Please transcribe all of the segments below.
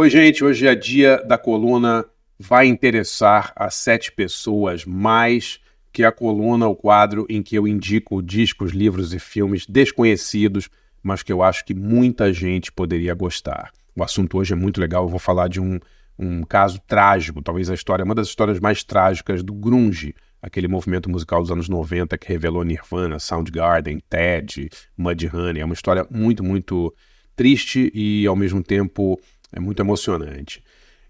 Oi, gente, hoje é dia da coluna Vai Interessar a 7 pessoas mais, que é a coluna, o quadro em que eu indico discos, livros e filmes desconhecidos, mas que eu acho que muita gente poderia gostar. O assunto hoje é muito legal, eu vou falar de um caso trágico, talvez uma das histórias mais trágicas do grunge, aquele movimento musical dos anos 90 que revelou Nirvana, Soundgarden, Ted, Mudhoney. É uma história muito, muito triste e, ao mesmo tempo, é muito emocionante.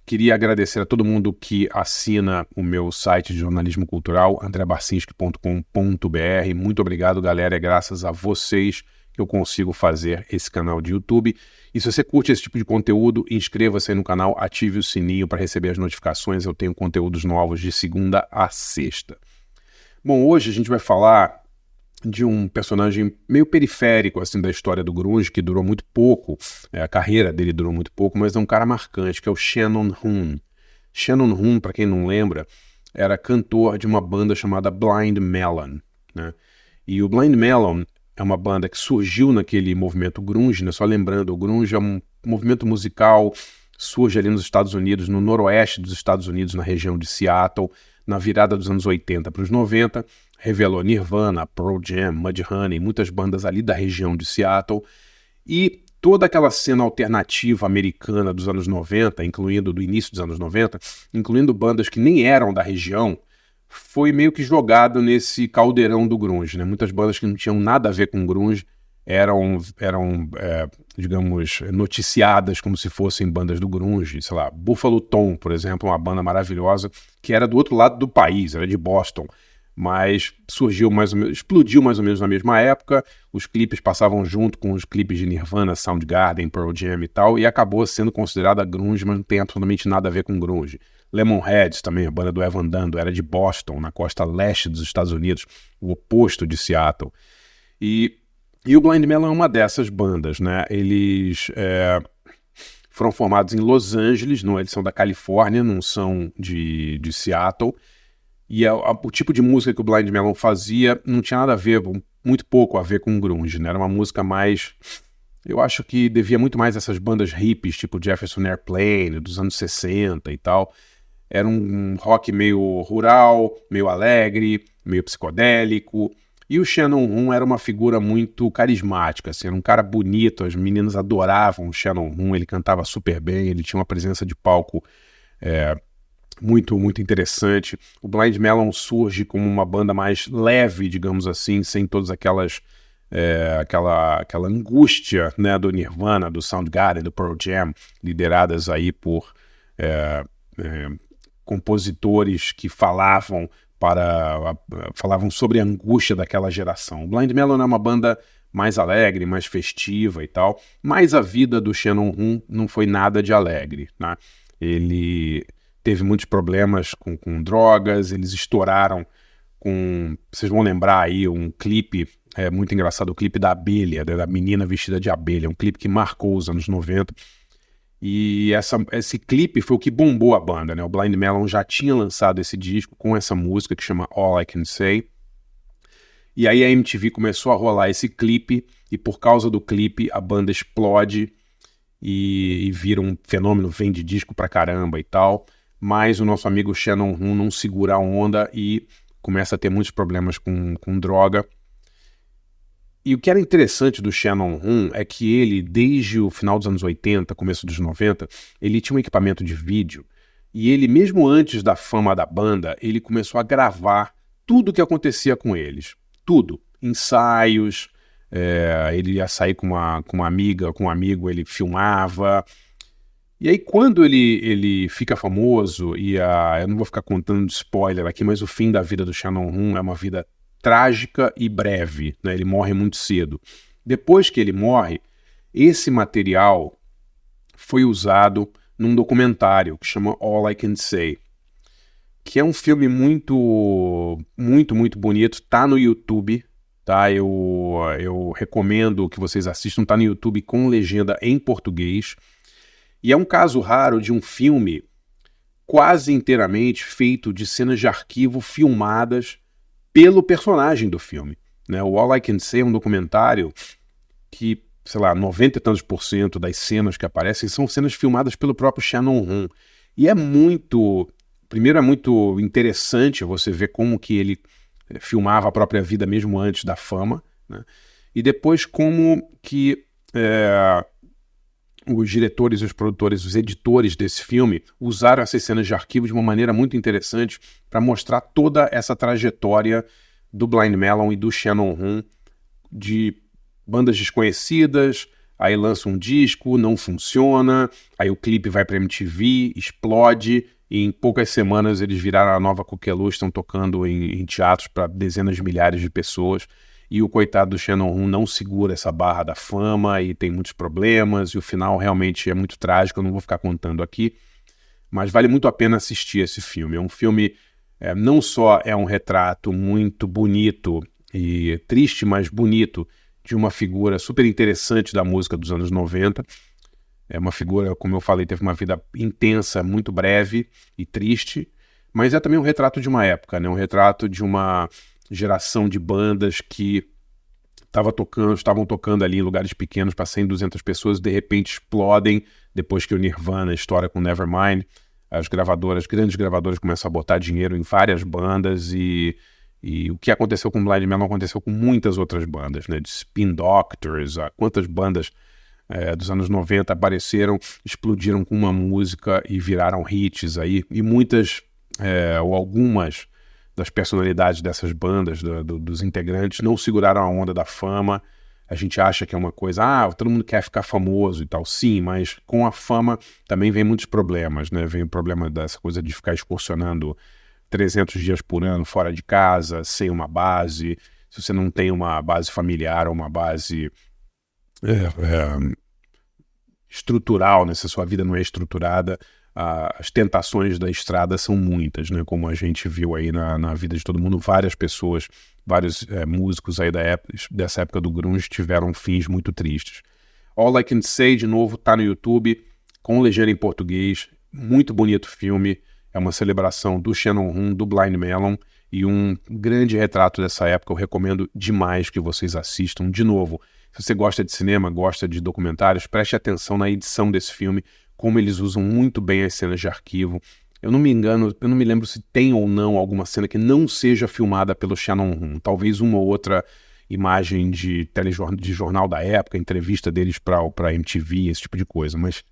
Queria agradecer a todo mundo que assina o meu site de jornalismo cultural, andrebarcinski.com.br. Muito obrigado, galera. É graças a vocês que eu consigo fazer esse canal de YouTube. E se você curte esse tipo de conteúdo, inscreva-se aí no canal, ative o sininho para receber as notificações. Eu tenho conteúdos novos de segunda a sexta. Bom, hoje a gente vai falar de um personagem meio periférico assim da história do grunge, que durou muito pouco, a carreira dele durou muito pouco, mas é um cara marcante, que é o Shannon Hoon. Shannon Hoon, para quem não lembra, era cantor de uma banda chamada Blind Melon, né? E o Blind Melon é uma banda que surgiu naquele movimento grunge, né? Só lembrando, o grunge é um movimento musical, surge ali nos Estados Unidos, no noroeste dos Estados Unidos, na região de Seattle, na virada dos anos 80 para os 90, revelou Nirvana, Pearl Jam, Mudhoney, muitas bandas ali da região de Seattle, e toda aquela cena alternativa americana dos anos 90, incluindo do início dos anos 90, incluindo bandas que nem eram da região, foi meio que jogado nesse caldeirão do grunge, né? Muitas bandas que não tinham nada a ver com grunge digamos, noticiadas como se fossem bandas do grunge, sei lá, Buffalo Tom, por exemplo, uma banda maravilhosa, que era do outro lado do país, era de Boston, mas surgiu mais ou menos, explodiu mais ou menos na mesma época, os clipes passavam junto com os clipes de Nirvana, Soundgarden, Pearl Jam e tal, e acabou sendo considerada grunge, mas não tem absolutamente nada a ver com grunge. Lemonheads também, a banda do Evan Dando, era de Boston, na costa leste dos Estados Unidos, o oposto de Seattle. E o Blind Melon é uma dessas bandas, né? Eles foram formados em Los Angeles, não, eles são da Califórnia, não são de Seattle. E o tipo de música que o Blind Melon fazia não tinha nada a ver, muito pouco a ver com grunge, né? Era uma música mais... Eu acho que devia muito mais a essas bandas hippies, tipo Jefferson Airplane, dos anos 60 e tal. Era um rock meio rural, meio alegre, meio psicodélico. E o Shannon Hoon era uma figura muito carismática, assim, era um cara bonito, as meninas adoravam o Shannon Hoon, ele cantava super bem, ele tinha uma presença de palco muito, muito interessante. O Blind Melon surge como uma banda mais leve, digamos assim, sem todas aquela angústia, né, do Nirvana, do Soundgarden, do Pearl Jam, lideradas aí por compositores que falavam sobre a angústia daquela geração. O Blind Melon é uma banda mais alegre, mais festiva e tal, mas a vida do Shannon Hoon não foi nada de alegre, né? Ele teve muitos problemas com drogas, eles estouraram com... Vocês vão lembrar aí um clipe, muito engraçado, o clipe da abelha, da menina vestida de abelha, um clipe que marcou os anos 90. E esse clipe foi o que bombou a banda, né? O Blind Melon já tinha lançado esse disco com essa música que chama All I Can Say. E aí a MTV começou a rolar esse clipe e por causa do clipe a banda explode e vira um fenômeno, vende disco pra caramba e tal. Mas o nosso amigo Shannon Hoon não segura a onda e começa a ter muitos problemas com droga. E o que era interessante do Shannon Hoon é que ele, desde o final dos anos 80, começo dos 90, ele tinha um equipamento de vídeo e ele, mesmo antes da fama da banda, ele começou a gravar tudo o que acontecia com eles. Tudo. Ensaios, ele ia sair com uma amiga, com um amigo, ele filmava. E aí quando ele fica famoso, eu não vou ficar contando spoiler aqui, mas o fim da vida do Shannon Hoon é uma vida trágica e breve, né? Ele morre muito cedo. Depois que ele morre, esse material foi usado num documentário que chama All I Can Say, que é um filme muito, muito, muito bonito, tá no YouTube, tá? Eu recomendo que vocês assistam, tá no YouTube com legenda em português, e é um caso raro de um filme quase inteiramente feito de cenas de arquivo filmadas pelo personagem do filme, né? O All I Can Say é um documentário que sei lá, 90 e tantos por cento das cenas que aparecem são cenas filmadas pelo próprio Shannon Hoon. E primeiro é muito interessante você ver como que ele filmava a própria vida mesmo antes da fama, né? E depois como que os diretores, os produtores, os editores desse filme usaram essas cenas de arquivo de uma maneira muito interessante para mostrar toda essa trajetória do Blind Melon e do Shannon Hoon, de bandas desconhecidas, aí lança um disco, não funciona, aí o clipe vai para MTV, explode, e em poucas semanas eles viraram a nova Coqueluche, estão tocando em teatros para dezenas de milhares de pessoas, e o coitado do Shannon Hoon não segura essa barra da fama e tem muitos problemas, e o final realmente é muito trágico, eu não vou ficar contando aqui, mas vale muito a pena assistir esse filme. É um filme, não só é um retrato muito bonito e triste, mas bonito, de uma figura super interessante da música dos anos 90. É uma figura, como eu falei, teve uma vida intensa, muito breve e triste, mas é também um retrato de uma época, né? Um retrato de uma geração de bandas que estavam tocando ali em lugares pequenos para 100, 200 pessoas e de repente explodem depois que o Nirvana estoura com Nevermind. As grandes gravadoras começam a botar dinheiro em várias bandas e o que aconteceu com Blind Melon aconteceu com muitas outras bandas, né? De Spin Doctors, quantas bandas dos anos 90 apareceram, explodiram com uma música e viraram hits aí, e muitas ou algumas das personalidades dessas bandas, dos integrantes, não seguraram a onda da fama. A gente acha que é uma coisa, todo mundo quer ficar famoso e tal, sim, mas com a fama também vem muitos problemas, né? Vem o problema dessa coisa de ficar excursionando 300 dias por ano fora de casa, sem uma base, se você não tem uma base familiar ou uma base estrutural, né? Se a sua vida não é estruturada, as tentações da estrada são muitas, né? Como a gente viu aí na vida de todo mundo, várias pessoas, vários músicos aí dessa época do grunge tiveram fins muito tristes. All I Can Say, de novo, tá no YouTube, com legenda em português, muito bonito filme, é uma celebração do Shannon Hoon, do Blind Melon, e um grande retrato dessa época. Eu recomendo demais que vocês assistam. De novo, se você gosta de cinema, gosta de documentários, preste atenção na edição desse filme, como eles usam muito bem as cenas de arquivo. Eu não me lembro se tem ou não alguma cena que não seja filmada pelo Shannon Hoon. Talvez uma ou outra imagem de jornal da época, entrevista deles para MTV, esse tipo de coisa. Mas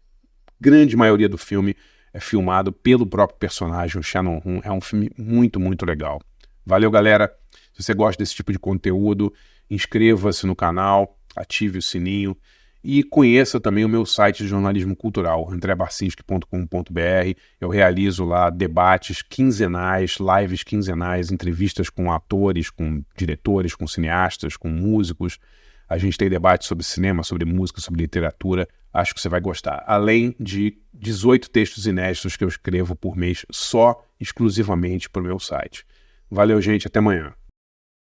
grande maioria do filme é filmado pelo próprio personagem, o Shannon Hoon. É um filme muito, muito legal. Valeu, galera. Se você gosta desse tipo de conteúdo, inscreva-se no canal, ative o sininho e conheça também o meu site de jornalismo cultural, andrebarcinski.com.br. Eu realizo lá debates quinzenais, lives quinzenais, entrevistas com atores, com diretores, com cineastas, com músicos. A gente tem debates sobre cinema, sobre música, sobre literatura. Acho que você vai gostar. Além de 18 textos inéditos que eu escrevo por mês, só exclusivamente para o meu site. Valeu, gente. Até amanhã.